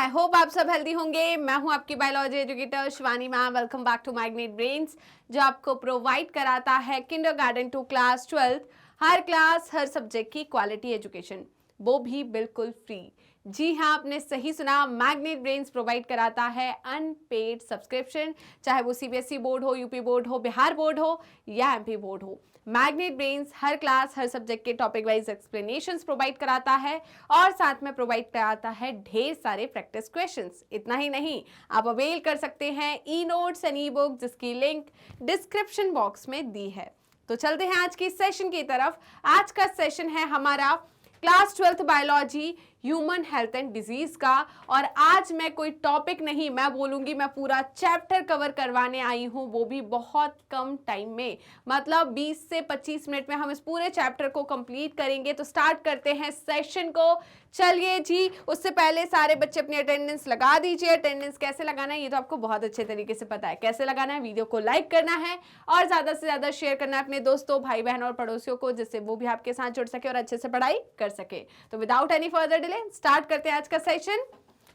I hope आप सब healthy होंगे। मैं हूं आपकी biology educator Shivani ma'am. Welcome back to Magnet Brains, जो आपको प्रोवाइड कराता है किंडरगार्टन टू क्लास 12 हर क्लास हर सब्जेक्ट की क्वालिटी एजुकेशन, वो भी बिल्कुल फ्री। जी हाँ, आपने सही सुना, मैग्नेट ब्रेन्स प्रोवाइड कराता है अनपेड सब्सक्रिप्शन, चाहे वो सीबीएसई बोर्ड हो, यूपी बोर्ड हो, बिहार बोर्ड हो या एमपी बोर्ड हो। मैग्नेट ब्रेन्स हर क्लास हर सब्जेक्ट के टॉपिक वाइज एक्सप्लेनेशंस प्रोवाइड कराता है और साथ में प्रोवाइड कराता है ढेर सारे प्रैक्टिस क्वेश्चंस। इतना ही नहीं, आप अवेल कर सकते हैं e notes and E book, जिसकी लिंक डिस्क्रिप्शन बॉक्स में दी है। तो चलते हैं आज की सेशन की तरफ। आज का सेशन है हमारा class 12th biology human health and disease का, और आज मैं कोई टॉपिक नहीं, मैं बोलूंगी मैं पूरा चैप्टर कवर करवाने आई हूं, वो भी बहुत कम टाइम में। मतलब 20 से 25 मिनट में हम इस पूरे चैप्टर को कंप्लीट करेंगे। तो स्टार्ट करते हैं सेशन को। चलिए जी, उससे पहले सारे बच्चे अपनी अटेंडेंस लगा दीजिए। अटेंडेंस कैसे लगाना है ये तो आपको बहुत अच्छे तरीके से पता है। कैसे लगाना है, वीडियो को लाइक करना है और ज्यादा से ज्यादा शेयर करना है अपने दोस्तों, भाई बहन और पड़ोसियों को, जिससे वो भी आपके साथ जुड़ सके और अच्छे से पढ़ाई कर सके। तो without any further delay start करते हैं आज का सेशन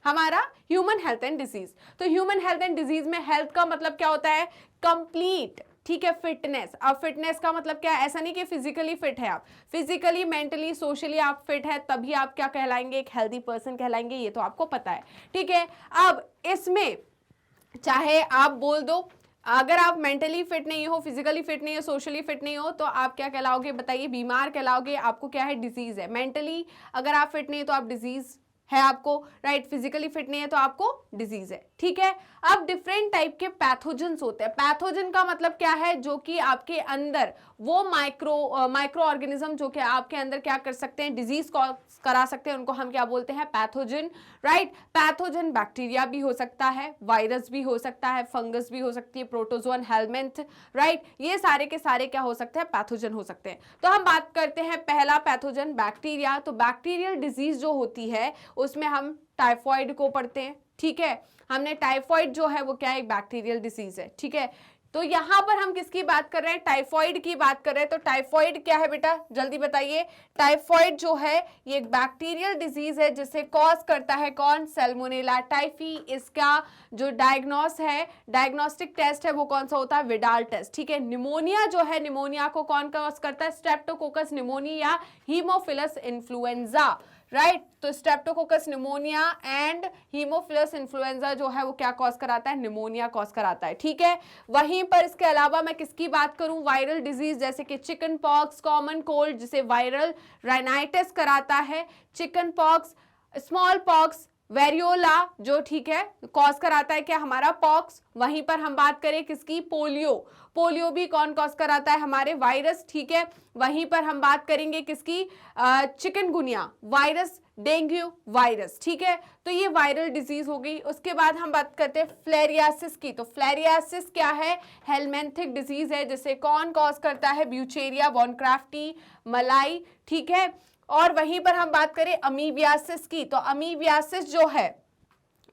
हमारा ह्यूमन हेल्थ एंड डिजीज। तो ह्यूमन हेल्थ एंड डिजीज में हेल्थ का मतलब क्या होता है? कंप्लीट, ठीक है, फिटनेस। अब फिटनेस का मतलब क्या है? ऐसा नहीं कि फिजिकली फिट है आप, फिजिकली मेंटली सोशली आप फिट है, तभी आप क्या कहलाएंगे? एक हेल्दी पर्सन कहलाएंगे, ये तो आपको पता है, ठीक है। अब इसमें चाहे आप बोल दो, अगर आप मेंटली फिट नहीं हो, फिजिकली फिट नहीं हो, सोशली फिट नहीं हो, तो आप क्या कहलाओगे? बताइए, बीमार कहलाओगे। आपको क्या है? डिजीज है। मेंटली अगर आप फिट नहीं है तो आप डिजीज है आपको, राइट। फिजिकली फिट नहीं है तो आपको डिजीज है, ठीक है। अब डिफरेंट टाइप के पैथोजेंस होते हैं। पैथोजन का मतलब क्या है? जो कि आपके अंदर वो माइक्रो ऑर्गेनिज्म जो कि आपके अंदर क्या कर सकते हैं? डिजीज कॉज करा सकते हैं, उनको हम क्या बोलते हैं? Pathogen, right. पैथोजन बैक्टीरिया भी हो सकता है, वायरस भी हो सकता है, फंगस भी हो सकती है, प्रोटोजोन, हेलमिंथ, राइट। ये सारे के सारे क्या हो सकते हैं? पैथोजन हो सकते हैं। तो हम बात करते हैं पहला पैथोजन, बैक्टीरिया। तो बैक्टीरियल डिजीज जो होती है उसमें हम टाइफॉइड को पढ़ते हैं, ठीक है। हमने टाइफॉइड जो है वो क्या है? एक बैक्टीरियल डिजीज है, ठीक है। तो यहां पर हम किसकी बात कर रहे हैं? टाइफॉइड की बात कर रहे हैं। तो टाइफॉइड क्या है बेटा, जल्दी बताइए। टाइफॉइड जो है ये एक बैक्टीरियल डिजीज है जिसे कॉज करता है कौन? Salmonella typhi. इसका जो डायग्नोस्टिक टेस्ट है वो कौन सा होता है? विडाल टेस्ट, ठीक है। निमोनिया जो है, निमोनिया को कौन कॉज करता है? Streptococcus pneumoniae, haemophilus influenzae, right. तो streptococcus pneumoniae and haemophilus influenzae जो है वो क्या कॉज कराता है? निमोनिया कॉज कराता है, ठीक है। वहीं पर इसके अलावा मैं किसकी बात करूं? वायरल डिजीज, जैसे कि चिकन पॉक्स, कॉमन कोल्ड जिसे वायरल राइनाइटिस कराता है, chicken pox, small pox, variola जो, ठीक है, कॉज कराता है क्या? हमारा पॉक्स। वहीं पर हम बात करें किसकी? पोलियो। पोलियो भी कौन कॉज कराता है? हमारे वायरस, ठीक है। वहीं पर हम बात करेंगे किसकी? चिकनगुनिया वायरस, डेंगू वायरस, ठीक है। तो ये वायरल डिजीज हो गई। उसके बाद हम बात करते हैं फ्लेरियासिस की। तो फ्लेरियासिस क्या है? हेलमिंथिक डिजीज है जिसे कौन कॉज करता है? ब्यूचेरिया बॉनक्राफ्टी मलाई, ठीक है। और वहीं पर हम बात करें अमीबियासिस की। तो अमीबियासिस जो है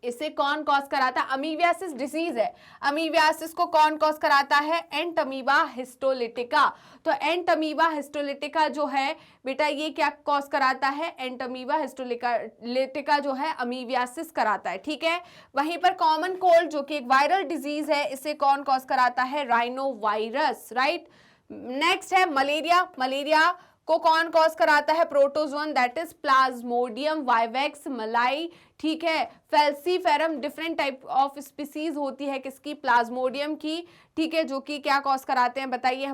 इसे कौन कॉज कराता है? अमीबियासिस डिजीज है, अमीबियासिस को कौन कॉज कराता है? Entamoeba histolytica. तो एंटमीबा हिस्टोलिटिका जो है बेटा ये क्या कॉज कराता है? एंटमीबा हिस्टोलिटिका जो है अमीबियासिस कराता है, ठीक है। वहीं पर कॉमन कोल्ड जो कि एक वायरल डिजीज है, इसे कौन कॉज कराता है? Rhino virus, right. नेक्स्ट है मलेरिया। मलेरिया को कौन कॉज कराता है? Protozoan, that is Plasmodium vivax मलाई, ठीक है। फेल्सीफेरम, डिफरेंट टाइप ऑफ स्पीसीज होती है किसकी? प्लाज्मोडियम की, ठीक है, जो कि क्या कॉज कराते हैं? बताइए,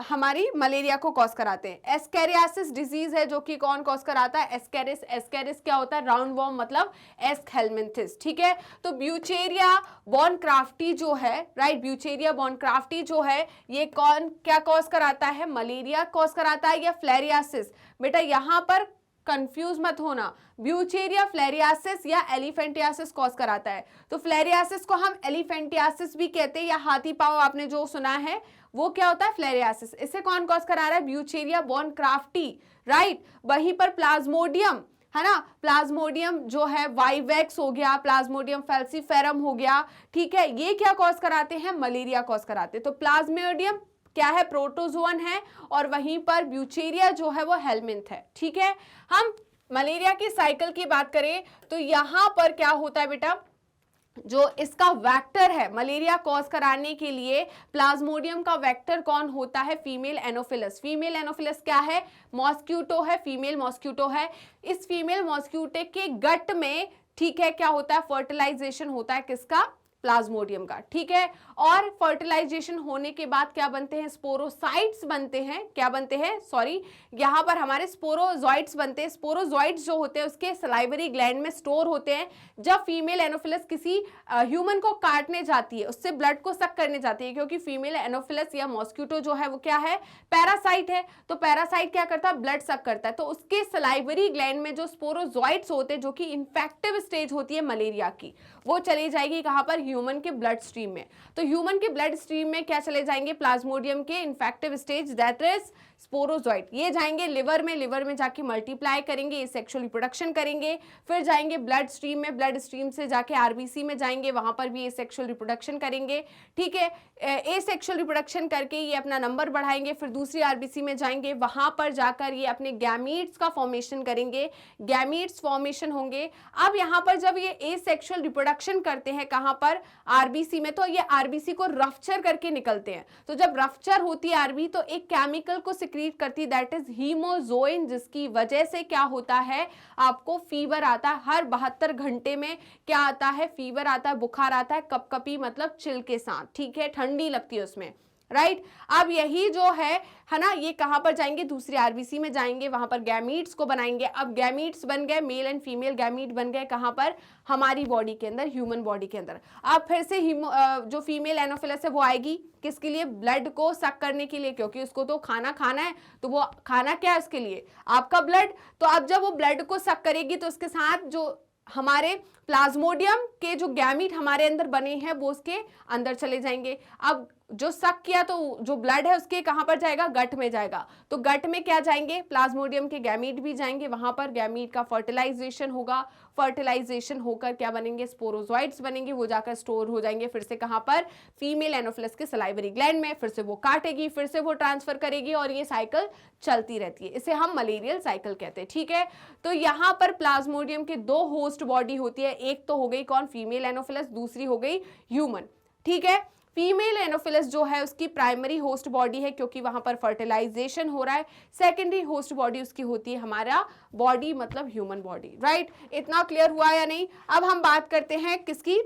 हमारी मलेरिया को कॉज कराते हैं। एस्केरियासिस डिजीज है जो कि कौन कॉज कराता है? एस्केरिस। एस्केरिस क्या होता है? राउंड वॉर्म, मतलब एस्क हेलमिंथिस, ठीक है। तो ब्यूचेरिया बॉनक्राफ्टी जो है, राइट, ब्यूचेरिया बॉनक्राफ्टी जो है ये कौन क्या कॉज कराता है? मलेरिया कॉज कराता है या फ्लेरियासिस? बेटा यहां पर कंफ्यूज मत होना, ब्यूचेरिया फ्लेरियासिस या एलिफेंटियासिस कॉज कराता है। तो फ्लेरियासिस को हम एलिफेंटियासिस भी कहते हैं, या हाथी पांव आपने जो सुना है वो क्या होता है? फ्लेरियासिस। इसे कौन कॉज करा रहा है? ब्यूचेरिया बॉनक्राफ्टी, राइट। वहीं पर प्लाज्मोडियम है ना, प्लाज्मोडियम जो है वाइवेक्स हो गया, प्लाज्मोडियम फेल्सीफेरम हो गया, ठीक है, ये क्या कॉज कराते हैं? मलेरिया कॉज कराते हैं। तो प्लाज्मोडियम क्या है? प्रोटोजोन है, और वहीं पर ब्यूचेरिया जो है वो हेलमिंथ है, ठीक है। हम मलेरिया की साइकिल की बात करें तो यहां पर क्या होता है बेटा, जो इसका वेक्टर है मलेरिया कॉज कराने के लिए, प्लाज्मोडियम का वेक्टर कौन होता है, फीमेल एनोफिलस। फीमेल एनोफिलस क्या है, मॉस्क्यूटो है, फीमेल मॉस्क्यूटो है। इस फीमेल मॉस्क्यूटे के गट में, ठीक है, क्या होता है, फर्टिलाइजेशन होता है किसका, प्लाज्मोडियम का, ठीक है। और फर्टिलाइजेशन होने के बाद क्या बनते हैं, स्पोरोसाइट्स बनते हैं, क्या बनते हैं, सॉरी, यहां पर हमारे स्पोरोजॉइट्स बनते हैं। स्पोरोजॉइट्स जो होते हैं उसके सलाइवरी ग्लैंड में स्टोर होते हैं। जब फीमेल एनोफिलस किसी ह्यूमन को काटने जाती है, उससे ब्लड को सक करने जाती है, क्योंकि फीमेल एनोफिलस या मॉस्क्यूटो जो है वो क्या है, पैरासाइट है। तो पैरासाइट क्या करता है, ब्लड सक करता है। तो उसके सलाइवरी ग्लैंड में जो स्पोरोजॉइट्स होते हैं, जो कि इन्फेक्टिव स्टेज होती है मलेरिया की, वो चली जाएगी कहां पर, ह्यूमन के ब्लड स्ट्रीम में। तो ह्यूमन के ब्लड स्ट्रीम में क्या चले जाएंगे, प्लाज्मोडियम के infective stage, that is sporozoite. ये जाएंगे लिवर में, लिवर में जाके मल्टीप्लाई करेंगे, सेक्सुअल रिप्रोडक्शन करेंगे। फिर जाएंगे ब्लड स्ट्रीम में, ब्लड स्ट्रीम से जाके आरबीसी में जाएंगे, वहां पर भी ये सेक्सुअल रिप्रोडक्शन करेंगे, ठीक है। ए सेक्सुअल रिप्रोडक्शन करके ये अपना नंबर बढ़ाएंगे, फिर दूसरी आरबीसी में जाएंगे, वहां पर जाकर ये अपने गैमीट्स का फॉर्मेशन करेंगे, गैमीट्स फॉर्मेशन होंगे। अब यहाँ पर जब ये ए सेक्सुअल रिप्रोडक्शन करते हैं कहां पर, आरबीसी में, तो ये आरबीसी को रफ्चर करके निकलते हैं। तो जब रफ्चर होती है आरबी, तो एक केमिकल को सिक्रीट करती है, दैट इज हीमोजोइन, जिसकी वजह से क्या होता है, आपको फीवर आता है। हर 72 घंटे में क्या आता है, फीवर आता है, बुखार आता है, कपकपी मतलब चिल के साथ, ठीक है, ठंडी लगती है उसमें, राइट। अब यही जो है ना, ये कहां पर जाएंगे, दूसरी आरबीसी में जाएंगे, वहां पर गैमीट्स को बनाएंगे। अब गैमीट्स बन गए, मेल एंड फीमेल गैमीट बन गए कहां पर, हमारी बॉडी के अंदर, ह्यूमन बॉडी के अंदर। अब फिर से जो फीमेल एनोफिलस है वो आएगी किसके लिए, ब्लड को सक करने के लिए, क्योंकि उसको तो खाना खाना है। तो वो खाना क्या है उसके लिए, आपका ब्लड। तो अब जब वो ब्लड को सक करेगी, तो उसके साथ जो हमारे प्लाज्मोडियम के जो गैमीट हमारे अंदर बने हैं वो उसके अंदर चले जाएंगे। अब जो सक किया तो जो ब्लड है उसके कहां पर जाएगा, गट में जाएगा। तो गट में क्या जाएंगे, प्लाज्मोडियम के गैमीट भी जाएंगे, वहां पर गैमीट का फर्टिलाइजेशन होगा। फर्टिलाइजेशन होकर क्या बनेंगे, स्पोरोजॉइट्स बनेंगे, वो जाकर स्टोर हो जाएंगे फिर से कहां पर, फीमेल एनोफिलस के सलाइवरी ग्लैंड में। फिर से वो काटेगी, फिर से वो ट्रांसफर करेगी, और ये साइकिल चलती रहती है। इसे हम मलेरियल साइकिल कहते हैं, ठीक है। तो यहां पर प्लाज्मोडियम के 2 होस्ट बॉडी होती है, एक तो हो गई कौन, फीमेल एनोफिलस, दूसरी हो गई ह्यूमन, ठीक है। फीमेल एनोफिलस जो है उसकी प्राइमरी होस्ट बॉडी है, क्योंकि वहां पर फर्टिलाइजेशन हो रहा है। सेकेंडरी होस्ट बॉडी उसकी होती है हमारा बॉडी, मतलब ह्यूमन बॉडी, राइट। इतना क्लियर हुआ या नहीं। अब हम बात करते हैं किसकी,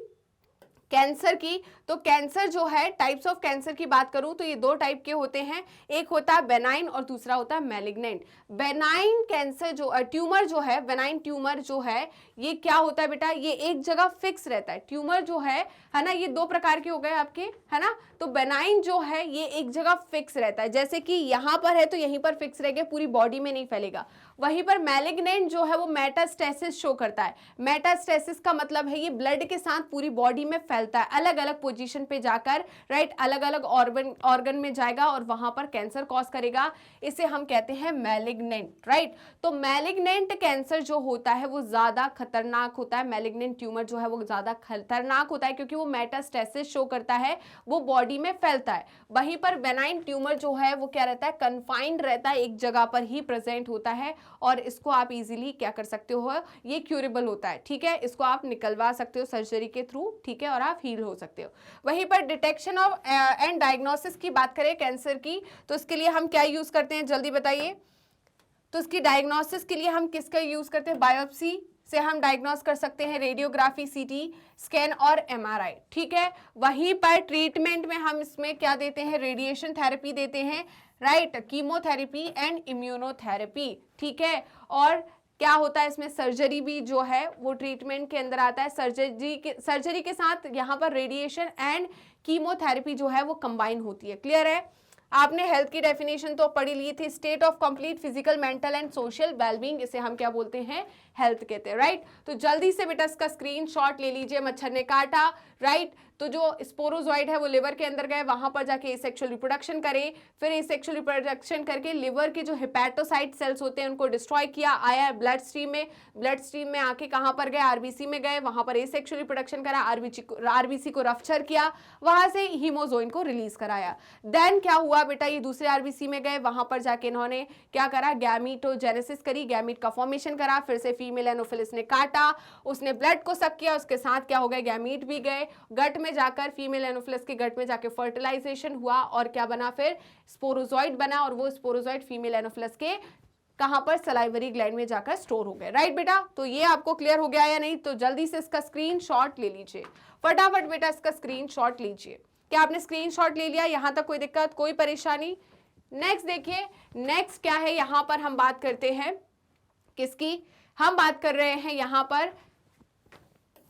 कैंसर की। तो कैंसर जो है, टाइप्स ऑफ कैंसर की बात करूं तो ये 2 टाइप के होते हैं, एक होता है बेनाइन और दूसरा होता है मैलिग्नेंट। बेनाइन कैंसर जो ट्यूमर जो है, बेनाइन ट्यूमर जो है, ये क्या होता है बेटा, ये एक जगह फिक्स रहता है। ट्यूमर जो है ना, ये 2 प्रकार के हो गए आपके, है ना। तो बेनाइन जो है ये एक जगह फिक्स रहता है, जैसे कि यहां पर है तो यहीं पर फिक्स रह गया, पूरी बॉडी में नहीं फैलेगा। वहीं पर मैलिग्नेंट जो है वो मेटास्टेसिस शो करता है। मेटास्टेसिस का मतलब है ये ब्लड के साथ पूरी बॉडी में फैलता है, अलग अलग पोजीशन पे जाकर, राइट, अलग अलग ऑर्गन में जाएगा और वहां पर कैंसर कॉज करेगा। इसे हम कहते हैं मैलिग्नेंट, राइट। तो मैलिग्नेंट कैंसर जो होता है वो ज्यादा खतरनाक होता है। मैलिग्नेंट ट्यूमर जो है वो ज्यादा खतरनाक होता है, क्योंकि वो मेटास्टेसिस शो करता है, वो बॉडी में फैलता है। वहीं पर बेनाइन ट्यूमर जो है वो क्या रहता है, कन्फाइंड रहता है, एक जगह पर ही प्रेजेंट होता है, और इसको आप इजीली क्या कर सकते हो, ये क्यूरेबल होता है, ठीक है। इसको आप निकलवा सकते हो सर्जरी के थ्रू, ठीक है, और आप हील हो सकते हो। वहीं पर डिटेक्शन ऑफ एंड डायग्नोसिस की बात करें कैंसर की, तो इसके लिए हम क्या यूज करते हैं, जल्दी बताइए। तो इसकी डायग्नोसिस के लिए हम किसका यूज करते हैं, बायोप्सी से हम डायग्नोस कर सकते हैं, रेडियोग्राफी, सीटी स्कैन और एमआरआई, ठीक है। वहीं पर ट्रीटमेंट में हम इसमें क्या देते हैं, रेडिएशन थेरेपी देते हैं, राइट, कीमोथेरेपी एंड इम्यूनोथेरेपी, ठीक है। और क्या होता है इसमें, सर्जरी भी जो है वो ट्रीटमेंट के अंदर आता है। सर्जरी के साथ यहाँ पर रेडिएशन एंड कीमोथेरेपी जो है वो कंबाइन होती है। क्लियर है। आपने हेल्थ की डेफिनेशन तो पढ़ी ली थी, state of complete physical, mental and social wellbeing, इसे हम क्या बोलते हैं, हेल्थ कहते हैं, राइट। तो जल्दी से बेटा इसका स्क्रीनशॉट ले लीजिए। मच्छर ने काटा, राइट, तो जो स्पोरोजॉइड है वो लिवर के अंदर गए, वहां पर जाके एसेक्सुअल रिप्रोडक्शन करे, फिर एसेक्सुअल रिप्रोडक्शन करके लिवर के जो हेपेटोसाइट सेल्स होते हैं उनको डिस्ट्रॉय किया, आया ब्लड स्ट्रीम में, ब्लड स्ट्रीम में आके कहां पर गए, आरबीसी में गए, वहां पर एसेक्सुअल रिप्रोडक्शन करा, आरबीसी को रफ्चर किया, वहां से हीमोजोइन को रिलीज कराया। देन क्या हुआ बेटा, ये दूसरे आरबीसी में गए, वहां पर जाके इन्होंने क्या करा, गैमीटोजेनेसिस करी, गैमीट का फॉर्मेशन करा, फिर से फीमेल एनोफिलिस ने काटा, उसने ब्लड को सक किया, उसके साथ क्या हो गया, गैमीट भी गए, गट में जाकर फीमेल एनोफिलिस के गट में जाके फर्टिलाइजेशन हुआ और क्या बना, फिर स्पोरोजॉइड बना, और वो स्पोरोजॉइड फीमेल एनोफिलिस के कहां पर, सलाइवरी ग्लैंड में जाकर स्टोर हो गए, राइट बेटा। तो ये आपको क्लियर हो गया या नहीं, तो जल्दी से इसका स्क्रीनशॉट ले लीजिए, फटाफट बेटा इसका स्क्रीनशॉट लीजिए। क्या आपने स्क्रीनशॉट ले लिया, यहां तक कोई दिक्कत, कोई परेशानी? नेक्स्ट देखिए, नेक्स्ट क्या है, यहां पर हम बात करते हैं किसकी, हम बात कर रहे हैं यहां पर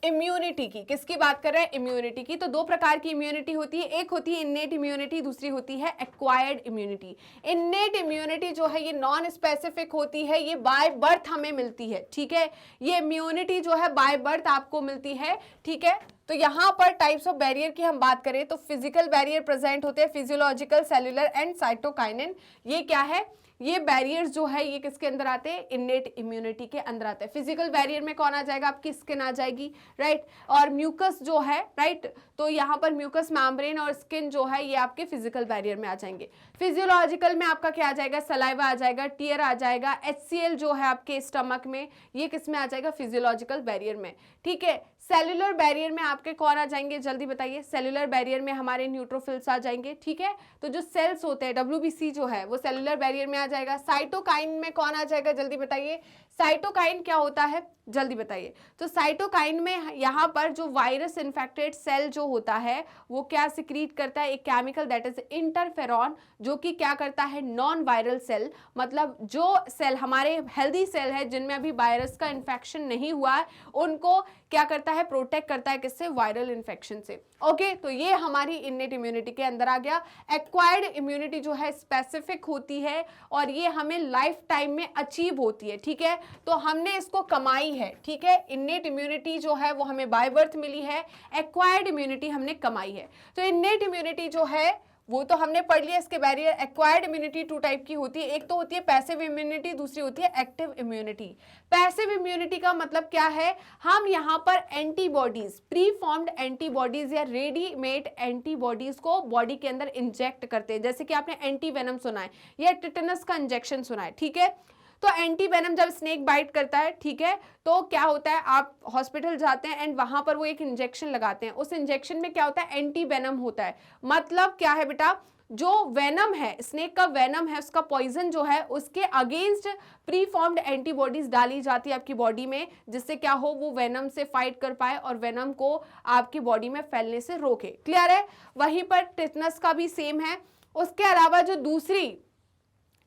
इम्यूनिटी की। किसकी बात कर रहे हैं, इम्यूनिटी की। तो दो प्रकार की इम्यूनिटी होती है, एक होती है इन्नेट इम्यूनिटी, दूसरी होती है एक्वायर्ड इम्यूनिटी। इन्नेट इम्यूनिटी जो है ये नॉन स्पेसिफिक होती है, ये बाय बर्थ हमें मिलती है, ठीक है। ये इम्यूनिटी जो है बाय बर्थ आपको मिलती है, ठीक है। तो यहां पर टाइप्स ऑफ बैरियर की हम बात करें तो फिजिकल बैरियर प्रेजेंट होते हैं, फिजियोलॉजिकल, सेलुलर एंड साइटोकाइनिन। ये क्या है, ये बैरियर्स जो है ये किसके अंदर आते हैं, इन्नेट इम्यूनिटी के अंदर आते हैं। फिजिकल बैरियर में कौन आ जाएगा, आपकी स्किन आ जाएगी, राइट, और म्यूकस जो है, राइट, तो यहाँ पर म्यूकस मेम्ब्रेन और स्किन जो है ये आपके फिजिकल बैरियर में आ जाएंगे। फिजियोलॉजिकल में आपका क्या आ जाएगा, सलाइवा आ जाएगा, टीयर आ जाएगा, HCl जो है आपके स्टमक में, ये किस में आ जाएगा, फिजियोलॉजिकल बैरियर में, ठीक है। सेलुलर बैरियर में आपके कौन आ जाएंगे, जल्दी बताइए। सेलुलर बैरियर में हमारे न्यूट्रोफिल्स आ जाएंगे, ठीक है। तो जो सेल्स होते हैं, WBC जो है वो सेलुलर बैरियर में आ जाएगा। साइटोकाइन में कौन आ जाएगा, जल्दी बताइए। साइटोकाइन क्या होता है, जल्दी बताइए। तो साइटोकाइन में यहाँ पर जो वायरस इन्फेक्टेड सेल जो होता है वो क्या सिक्रीट करता है, एक केमिकल दैट इज इंटरफेरॉन, जो कि क्या करता है, नॉन वायरल सेल, मतलब जो सेल हमारे हेल्दी सेल है जिनमें अभी वायरस का इन्फेक्शन नहीं हुआ है, उनको क्या करता है, प्रोटेक्ट करता है, किससे, वायरल इन्फेक्शन से। ओके, तो ये हमारी इन्नेट इम्यूनिटी के अंदर आ गया। एक्वायर्ड इम्यूनिटी जो है स्पेसिफिक होती है और ये हमें लाइफ टाइम में अचीव होती है, ठीक है। तो हमने इसको कमाई है, ठीक है। इन्नेट इम्यूनिटी जो है वो हमें बाय बर्थ मिली है, एक्वायर्ड इम्यूनिटी हमने कमाई है। तो इन्नेट इम्यूनिटी जो है वो तो हमने पढ़ लिया, इसके barrier. Acquired immunity two type की होती है, एक तो होती है पैसिव इम्यूनिटी, दूसरी होती है एक्टिव इम्यूनिटी। पैसिव इम्यूनिटी का मतलब क्या है, हम यहाँ पर एंटीबॉडीज, प्री फॉर्म्ड एंटीबॉडीज या रेडीमेड एंटीबॉडीज को बॉडी के अंदर इंजेक्ट करते हैं। जैसे कि आपने एंटी वेनम सुना है या टिटेनस का इंजेक्शन सुना है, ठीक है। तो एंटी वेनम जब स्नेक बाइट करता है, ठीक है, तो क्या होता है, आप हॉस्पिटल जाते हैं एंड वहां पर वो एक इंजेक्शन लगाते हैं, उस इंजेक्शन में क्या होता है, एंटी वेनम होता है। मतलब क्या है बेटा, जो वेनम है, स्नेक का वेनम है, उसका पॉइजन जो है, उसके अगेंस्ट प्री फॉर्म्ड एंटीबॉडीज डाली जाती है आपकी बॉडी में, जिससे क्या हो, वो वेनम से फाइट कर पाए और वेनम को आपकी बॉडी में फैलने से रोके। क्लियर है। वहीं पर टिटेनस का भी सेम है। उसके अलावा जो दूसरी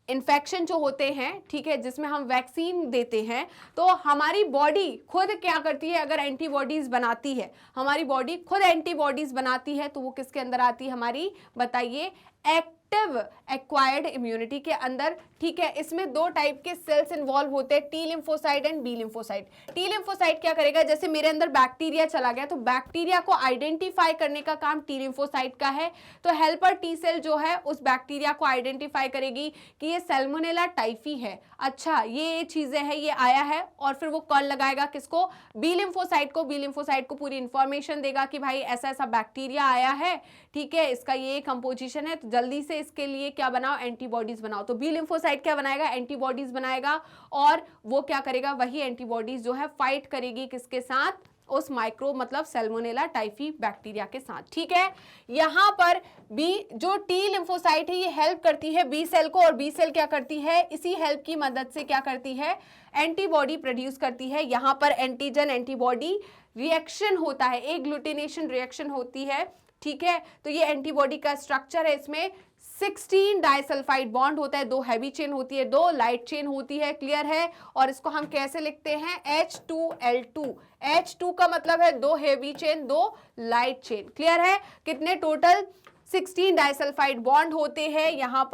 इन्फेक्शन जो होते हैं, ठीक है, जिसमें हम वैक्सीन देते हैं, तो हमारी बॉडी खुद क्या करती है, अगर एंटीबॉडीज बनाती है, हमारी बॉडी खुद एंटीबॉडीज बनाती है, तो वो किसके अंदर आती है हमारी, बताइए, एक्टिव एक्वायर्ड इम्यूनिटी के अंदर, ठीक है। इसमें दो टाइप के सेल्स इन्वॉल्व होते हैं, T lymphocyte and B lymphocyte. T lymphocyte क्या करेगा, जैसे मेरे अंदर बैक्टीरिया चला गया तो बैक्टीरिया को आइडेंटिफाई करने का काम टी लिम्फोसाइट का है। तो हेल्पर टी सेल जो है उस बैक्टीरिया को आइडेंटिफाई करेगी कि ये सैल्मोनेला टाइफी है, अच्छा ये चीजें हैं, ये आया है, और फिर वो कॉल लगाएगा किसको, बी लिम्फोसाइट को। बी लिम्फोसाइट को पूरी इंफॉर्मेशन देगा कि भाई ऐसा ऐसा बैक्टीरिया आया है, ठीक है, इसका ये कंपोजिशन है, तो जल्दी से इसके लिए क्या बनाओ, एंटीबॉडीज बनाओ। तो बी लिम्फोसाइट क्या बनाएगा, एंटीबॉडीज बनाएगा, और वो क्या करेगा, वही एंटीबॉडीज जो है फाइट करेगी किसके साथ, उस माइक्रो मतलब सैल्मोनेला टाइफी बैक्टीरिया के साथ, ठीक है। यहां पर बी जो टी लिम्फोसाइट है ये हेल्प करती है बी सेल को, और बी सेल क्या करती है, इसी हेल्प की मदद से क्या करती है, एंटीबॉडी प्रोड्यूस करती है। यहां पर एंटीजन एंटीबॉडी रिएक्शन होता है, एक ग्लूटिनेशन रिएक्शन होती है, ठीक है। तो ये एंटीबॉडी का स्ट्रक्चर है, इसमें 16 डाइसल्फाइड बॉन्ड होता है, 2 हैवी चेन होती है, 2 लाइट चेन होती है। क्लियर है। और इसको हम कैसे लिखते हैं, H2L2। H2 का मतलब है 2 heavy chain 2 light chain. Clear है। कितने टोटल 16 डाइसल्फाइड बॉन्ड होते हैं। यहाँ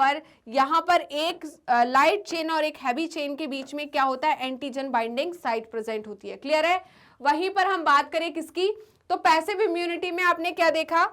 पर एक लाइट चेन और एक हैवी चेन के बीच में क्या होता है, एंटीजन बाइंडिंग साइट प्रेजेंट होती है। क्लियर है? वहीं पर हम बात करें किसकी, तो पैसिव इम्यूनिटी में आपने क्या देखा,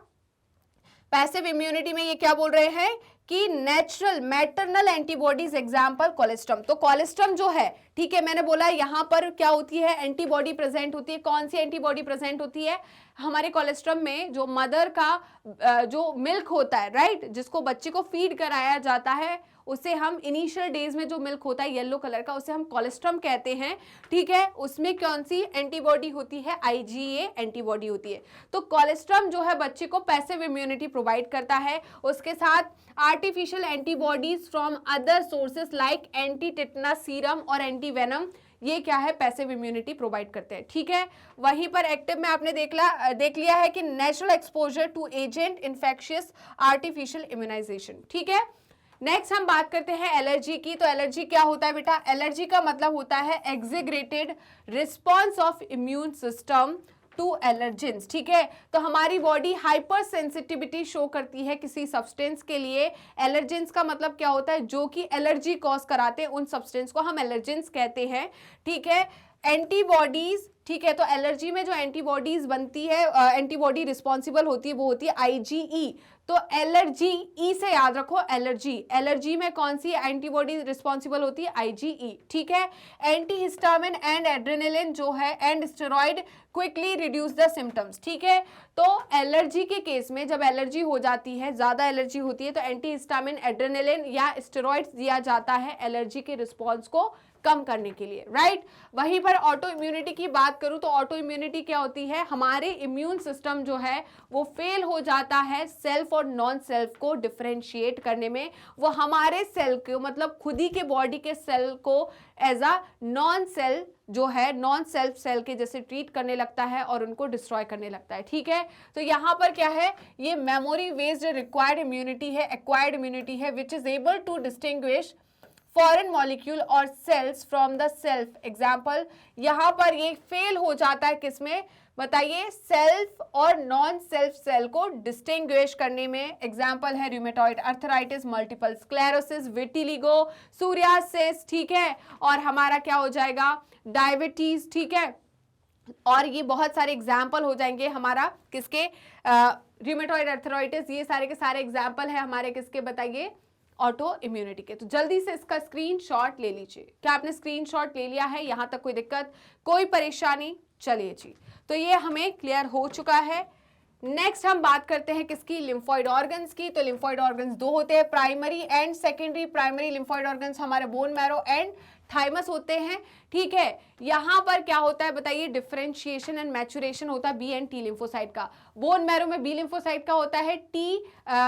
पैसिव इम्यूनिटी में ये क्या बोल रहे हैं कि natural maternal antibodies, example colostrum. तो कोलेस्ट्रम जो है, ठीक है, मैंने बोला यहाँ पर क्या होती है, एंटीबॉडी प्रेजेंट होती है। कौन सी एंटीबॉडी प्रेजेंट होती है, हमारे कोलेस्ट्रम में जो मदर का जो मिल्क होता है, राइट, जिसको बच्चे को फीड कराया जाता है, उसे हम इनिशियल डेज में जो मिल्क होता है येलो कलर का, उसे हम कोलेस्ट्रम कहते हैं। ठीक है, उसमें कौन सी एंटीबॉडी होती है, IgA एंटीबॉडी होती है। तो कोलेस्ट्रम जो है बच्चे को पैसिव इम्यूनिटी प्रोवाइड करता है। उसके साथ artificial antibodies from other sources like anti tetanus serum और एंटी वेनम, ये क्या है, पैसिव इम्यूनिटी प्रोवाइड करते हैं। ठीक है, वहीं पर एक्टिव में आपने देख लिया है कि natural exposure to agent, infectious, artificial immunization. ठीक है, नेक्स्ट हम बात करते हैं एलर्जी की। तो एलर्जी क्या होता है बेटा, एलर्जी का मतलब होता है exaggerated response of immune system to allergens. ठीक है, तो हमारी बॉडी हाइपर सेंसिटिविटी शो करती है किसी सब्सटेंस के लिए। एलर्जेंस का मतलब क्या होता है, जो कि एलर्जी कॉज कराते हैं, उन सब्सटेंस को हम एलर्जेंस कहते हैं। ठीक है, एंटीबॉडीज, ठीक है, तो एलर्जी में जो एंटीबॉडीज बनती है, एंटीबॉडी रिस्पॉन्सिबल होती है, वो होती है IgE। तो एलर्जी, ई से याद रखो, एलर्जी, एलर्जी में कौन सी एंटीबॉडी रिस्पॉन्सिबल होती है, IgE। ठीक है, एंटीहिस्टामिन एंड एड्रेनालिन जो है and steroid quickly reduce the symptoms. ठीक है, तो एलर्जी के केस में जब एलर्जी हो जाती है, ज्यादा एलर्जी होती है, तो एंटीहिस्टामिन, एड्रेनालिन या स्टेरॉइड्स दिया जाता है एलर्जी के रिस्पॉन्स को कम करने के लिए, राइट। वहीं पर ऑटो इम्यूनिटी की बात करूं तो ऑटो इम्यूनिटी क्या होती है, हमारे इम्यून सिस्टम जो है वो फेल हो जाता है सेल्फ और नॉन सेल्फ को डिफरेंशिएट करने में। वो हमारे सेल को, मतलब खुद ही के बॉडी के सेल को एज अ नॉन सेल जो है, नॉन सेल्फ सेल के जैसे ट्रीट करने लगता है और उनको डिस्ट्रॉय करने लगता है। ठीक है, तो यहाँ पर क्या है, ये मेमोरी बेस्ड रिक्वायर्ड इम्यूनिटी है, एक्वायर्ड इम्यूनिटी है, which is able to distinguish foreign molecule और cells from the self. Example, यहाँ पर ये फेल हो जाता है किसमें, बताइए, सेल्फ और नॉन सेल्फ सेल को डिस्टिंग्विश करने में। एग्जाम्पल है rheumatoid arthritis, multiple sclerosis, vitiligo, psoriasis. ठीक है, और हमारा क्या हो जाएगा, डायबिटीज। ठीक है, और ये बहुत सारे एग्जाम्पल हो जाएंगे हमारा किसके, रूमेटॉइड अर्थराइटिस, ये सारे के सारे एग्जाम्पल है हमारे किसके, बताइए, ऑटो इम्यूनिटी के। तो जल्दी से इसका स्क्रीनशॉट ले लीजिए। क्या आपने स्क्रीनशॉट ले लिया है, यहां तक कोई दिक्कत, कोई परेशानी? चलिए जी, तो ये हमें क्लियर हो चुका है। नेक्स्ट हम बात करते हैं किसकी, लिम्फॉइड ऑर्गन्स की। तो लिम्फॉइड ऑर्गन्स दो होते हैं, primary and secondary. Primary lymphoid organs हमारे बोन मैरो एंड थाइमस होते हैं। ठीक है, यहां पर क्या होता है बताइए, डिफरेंशिएशन एंड मैचुरेशन होता है बी एंड टी लिम्फोसाइट का। बोन मैरो में बी लिम्फोसाइट का होता है,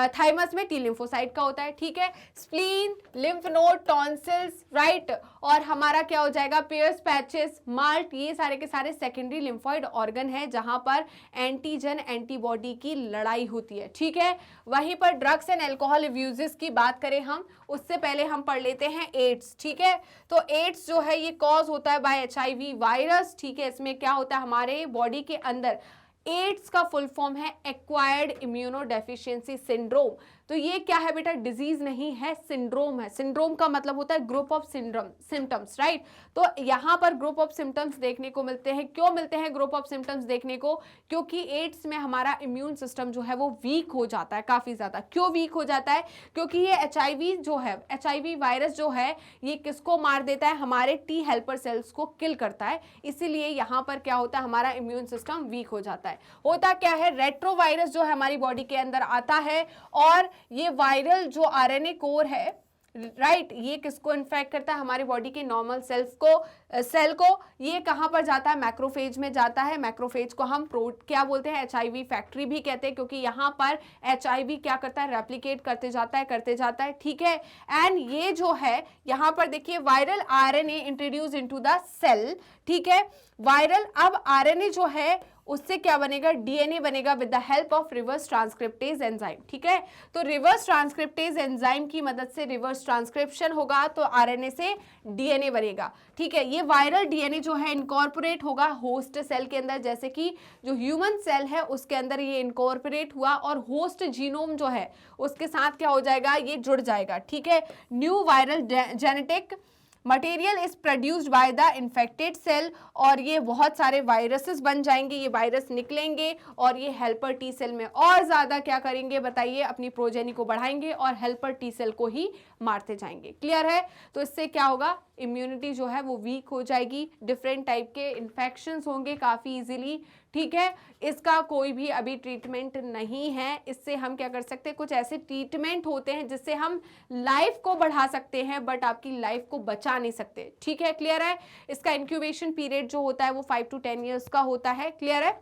थाइमस में टी लिम्फोसाइट का होता है। ठीक है, spleen, lymph node, tonsils, right, और हमारा क्या हो जाएगा, पेयर्स, पैचेस, माल्ट, ये सारे के सारे सेकेंडरी लिम्फॉइड ऑर्गन है जहां पर एंटीजन एंटीबॉडी की लड़ाई होती है। ठीक है, वहीं पर ड्रग्स एंड एल्कोहल अब्यूजेस की बात करें हम, उससे पहले हम पढ़ लेते हैं एड्स। ठीक है, तो एड्स जो है ये कॉज होता है बाय HIV वायरस। ठीक है, इसमें क्या होता है, हमारे बॉडी के अंदर एड्स का फुल फॉर्म है एक्वायर्ड इम्यूनोडेफिशिएंसी सिंड्रोम। तो ये क्या है बेटा, डिजीज नहीं है, सिंड्रोम है। सिंड्रोम का मतलब होता है ग्रुप ऑफ सिम्टम्स, राइट। तो यहाँ पर ग्रुप ऑफ सिम्टम्स देखने को मिलते हैं। क्यों मिलते हैं ग्रुप ऑफ सिम्टम्स देखने को, क्योंकि एड्स में हमारा इम्यून सिस्टम जो है वो वीक हो जाता है काफी ज्यादा। क्यों वीक हो जाता है, क्योंकि ये HIV जो है, HIV वायरस जो है, ये किसको मार देता है, हमारे T हेल्पर सेल्स को किल करता है। इसीलिए यहाँ पर क्या होता है, हमारा इम्यून सिस्टम वीक हो जाता है। होता क्या है, रेट्रोवायरस जो है हमारी बॉडी के अंदर आता है, और ये वायरल जो RNA कोर है, राइट, ये किसको इन्फेक्ट करता है, हमारी बॉडी के नॉर्मल सेल को। ये कहां पर जाता है, मैक्रोफेज में जाता है। मैक्रोफेज को हम क्या बोलते हैं, HIV फैक्ट्री भी कहते हैं, क्योंकि यहाँ पर HIV क्या करता है, रेप्लिकेट करते जाता है। ठीक है, एंड ये जो है यहाँ पर देखिए, viral RNA introduce into the cell. ठीक है, वायरल, अब RNA जो है उससे क्या बनेगा, डीएनए बनेगा with the help of reverse transcriptase enzyme. ठीक है, तो रिवर्स ट्रांसक्रिप्टेज एंजाइम की मदद से रिवर्स ट्रांसक्रिप्शन होगा तो आरएनए से डीएनए बनेगा। ठीक है, ये वायरल डीएनए जो है इनकॉर्पोरेट होगा होस्ट सेल के अंदर, जैसे कि जो ह्यूमन सेल है उसके अंदर ये इनकॉर्पोरेट हुआ और होस्ट जीनोम जो है उसके साथ क्या हो जाएगा, ये जुड़ जाएगा। ठीक है, new viral genetic material is produced by the infected cell, और ये बहुत सारे वायरसेस बन जाएंगे, ये वायरस निकलेंगे और ये हेल्पर टी सेल में और ज़्यादा क्या करेंगे बताइए, अपनी प्रोजेनी को बढ़ाएंगे और हेल्पर टी सेल को ही मारते जाएंगे। क्लियर है? तो इससे क्या होगा, इम्यूनिटी जो है वो वीक हो जाएगी, डिफरेंट टाइप के इन्फेक्शंस होंगे काफ़ी इजीली। ठीक है, इसका कोई भी अभी ट्रीटमेंट नहीं है। इससे हम क्या कर सकते हैं, कुछ ऐसे ट्रीटमेंट होते हैं जिससे हम लाइफ को बढ़ा सकते हैं बट आपकी लाइफ को बचा नहीं सकते। ठीक है, क्लियर है? इसका इंक्यूबेशन पीरियड जो होता है वो 5 to 10 ईयर्स का होता है। क्लियर है?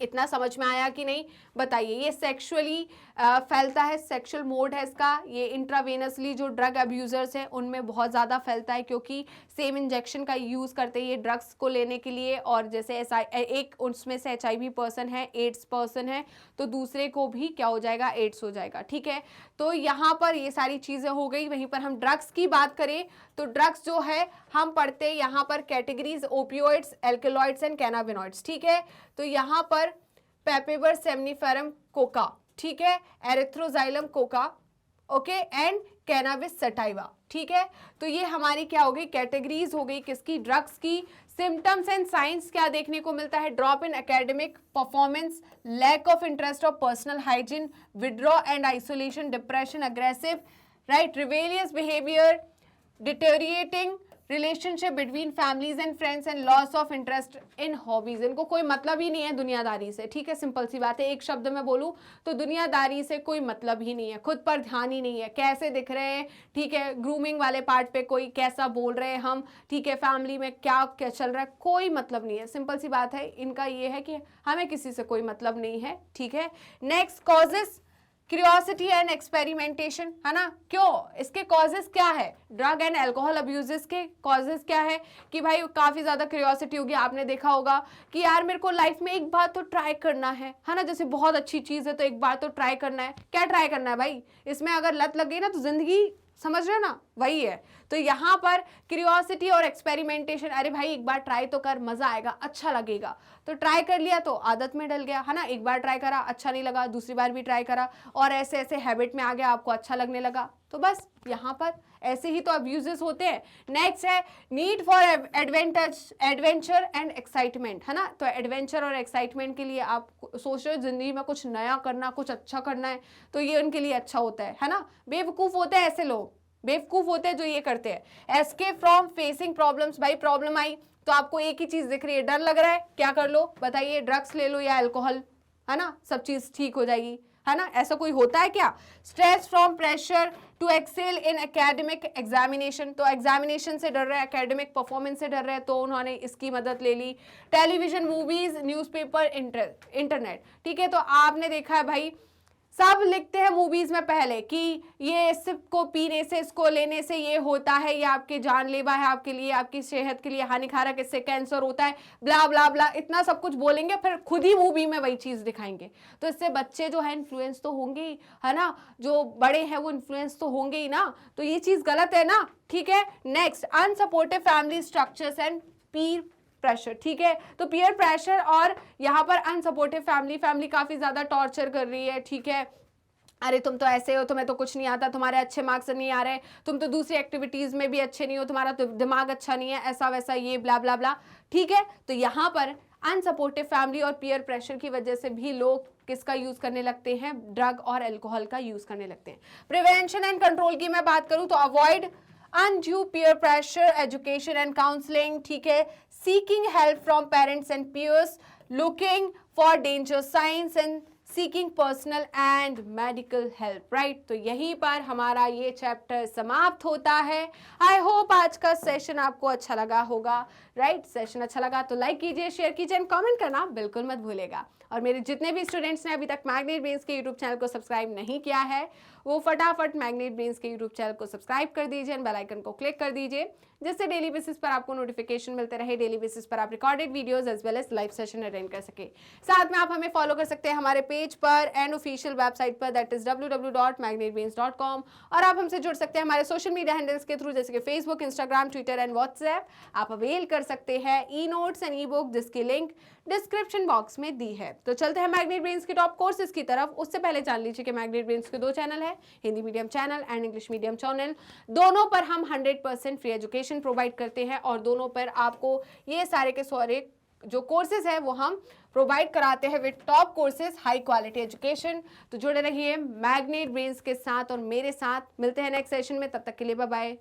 इतना समझ में आया कि नहीं बताइए। ये सेक्सुअली फैलता है, सेक्सुअल मोड है इसका। ये इंट्रावेनसली जो ड्रग अब्यूजर्स हैं उनमें बहुत ज़्यादा फैलता है, क्योंकि सेम इंजेक्शन का यूज़ करते हैं ये ड्रग्स को लेने के लिए। और जैसे एक उसमें से HIV पर्सन है, एड्स पर्सन है, तो दूसरे को भी क्या हो जाएगा, एड्स हो जाएगा। ठीक है, तो यहाँ पर ये सारी चीज़ें हो गई। वहीं पर हम ड्रग्स की बात करें तो ड्रग्स जो है हम पढ़ते हैं यहाँ पर categories, opioids, alkaloids and cannabinoids. ठीक है, तो यहाँ पर पेपेवर सेमनीफेरम कोका, ठीक है, Erythroxylum Coca, okay, and cannabis sativa. ठीक है, तो ये हमारी क्या हो गई, कैटेगरीज हो गई किसकी, ड्रग्स की। सिम्टम्स एंड साइंस क्या देखने को मिलता है, drop in academic performance, lack of interest of personal hygiene, withdraw and isolation, depression, aggressive, right, rebellious behaviour, deteriorating relationship between families and friends and loss of interest in hobbies. इनको कोई मतलब ही नहीं है दुनियादारी से। ठीक है, सिंपल सी बात है, एक शब्द में बोलूं तो दुनियादारी से कोई मतलब ही नहीं है, खुद पर ध्यान ही नहीं है, कैसे दिख रहे हैं, ठीक है, ग्रूमिंग वाले पार्ट पे कोई कैसा बोल रहे हैं हम, ठीक है, फैमिली में क्या क्या चल रहा है, कोई मतलब नहीं है। सिंपल सी बात है, इनका ये है कि हमें किसी से कोई मतलब नहीं है। ठीक है, next causes, curiosity and experimentation, है ना। क्यों, इसके कॉजेस क्या है, ड्रग एंड अल्कोहल अब्यूजेस के कॉजेस क्या है कि भाई काफ़ी ज़्यादा क्यूरियोसिटी होगी। आपने देखा होगा कि यार मेरे को लाइफ में एक बार तो ट्राई करना है ना, जैसे बहुत अच्छी चीज़ है तो एक बार तो ट्राई करना है। क्या ट्राई करना है भाई, इसमें अगर लत लग गई ना तो ज़िंदगी, समझ रहे हो ना, वही है। तो यहाँ पर क्यूरियोसिटी और एक्सपेरिमेंटेशन, अरे भाई एक बार ट्राई तो कर, मजा आएगा, अच्छा लगेगा, तो ट्राई कर लिया तो आदत में डल गया, है ना। एक बार ट्राई करा, अच्छा नहीं लगा, दूसरी बार भी ट्राई करा और ऐसे ऐसे हैबिट में आ गया, आपको अच्छा लगने लगा। तो बस यहाँ पर ऐसे ही तो अब्यूजेस होते हैं। नेक्स्ट है need for adventure and excitement, है ना। तो एडवेंचर और एक्साइटमेंट के लिए आप सोच रहे हो जिंदगी में कुछ नया करना, कुछ अच्छा करना है, तो ये उनके लिए अच्छा होता है ना। बेवकूफ़ होते हैं ऐसे लोग, बेवकूफ़ होते हैं जो ये करते हैं। एस्केप फ्रॉम फेसिंग प्रॉब्लम्स, भाई प्रॉब्लम आई तो आपको एक ही चीज़ दिख रही है, डर लग रहा है, क्या कर लो बताइए, ड्रग्स ले लो या अल्कोहल, है ना, सब चीज़ ठीक हो जाएगी, है ना। ऐसा कोई होता है क्या। Stress from pressure to excel in academic examination, तो एग्जामिनेशन से डर रहे हैं, एकेडमिक परफॉर्मेंस से डर रहे हैं, तो उन्होंने इसकी मदद ले ली। टेलीविजन, मूवीज, न्यूज़पेपर, इंटरनेट, ठीक है, तो आपने देखा है भाई सब लिखते हैं मूवीज में पहले कि ये इसको पीने से, इसको लेने से ये होता है, ये आपके जानलेवा है, आपके लिए, आपकी सेहत के लिए हानिकारक, इससे कैंसर होता है, ब्ला ब्ला ब्ला, इतना सब कुछ बोलेंगे, फिर खुद ही मूवी में वही चीज दिखाएंगे। तो इससे बच्चे जो है इन्फ्लुएंस तो होंगे ही, है ना, जो बड़े हैं वो इन्फ्लुएंस तो होंगे ही ना, तो ये चीज गलत है ना। ठीक है, next unsupportive family structures and Pir pressure, ठीक है, तो पीयर प्रेशर और यहाँ पर अनसपोर्टिव फैमिली काफी ज्यादा टॉर्चर कर रही है। ठीक है, अरे तुम तो ऐसे हो, तुम्हें तो कुछ नहीं आता, तुम्हारे अच्छे मार्क्स नहीं आ रहे, तुम तो दूसरी एक्टिविटीज में भी अच्छे नहीं हो, तुम्हारा तो दिमाग अच्छा नहीं है, ऐसा वैसा, ये ब्ला ब्ला ब्ला। ठीक है, तो यहाँ पर अनसपोर्टिव फैमिली और पीयर प्रेशर की वजह से भी लोग किसका यूज करने लगते हैं, ड्रग और अल्कोहल का यूज करने लगते हैं। प्रिवेंशन एंड कंट्रोल की मैं बात करूं तो avoid undue peer pressure, education and counseling, ठीक है, seeking help from parents and peers, looking for danger signs and seeking personal and medical help, right। तो यहीं पर हमारा ये चैप्टर समाप्त होता है। आई होप आज का सेशन आपको अच्छा लगा होगा, राइट। सेशन अच्छा लगा तो लाइक कीजिए, शेयर कीजिए एंड कमेंट करना बिल्कुल मत भूलेगा। और मेरे जितने भी स्टूडेंट्स ने अभी तक मैग्नेट ब्रेन्स के यूट्यूब चैनल को सब्सक्राइब नहीं किया है वो फटाफट मैग्नेट ब्रेन्स के यूट्यूब चैनल को सब्सक्राइब कर दीजिए एंड बेल आइकन को क्लिक कर दीजिए। जिससे डेली बेसिस पर आपको नोटिफिकेशन मिलते रहे, डेली बेसिस पर आप recorded videos as well as live session attend कर सके। साथ में आप हमें फॉलो कर सकते हैं हमारे पेज पर एंड ऑफिशियल वेबसाइट पर, दैट इज www.magnetbrains.com। और आप हमसे जुड़ सकते हैं हमारे सोशल मीडिया हैंडल्स के थ्रू, जैसे कि Facebook, Instagram, Twitter and WhatsApp. आप अवेल कर सकते हैं e notes and E book, जिसकी लिंक डिस्क्रिप्शन बॉक्स में दी है। तो चलते हैं मैग्नेट ब्रेन्स के टॉप कोर्सेज की तरफ। उससे पहले जान लीजिए कि मैग्नेट ब्रेन्स के 2 चैनल है, Hindi medium channel and English medium channel. दोनों पर हम 100% फ्री एजुकेशन प्रोवाइड करते हैं और दोनों पर आपको ये सारे के सारे जो कोर्सेज है वो हम प्रोवाइड कराते हैं with top courses, high quality education. तो जुड़े रहिए मैग्नेट ब्रेन्स के साथ और मेरे साथ। मिलते हैं नेक्स्ट सेशन में, तब तक के लिए बाय बाय।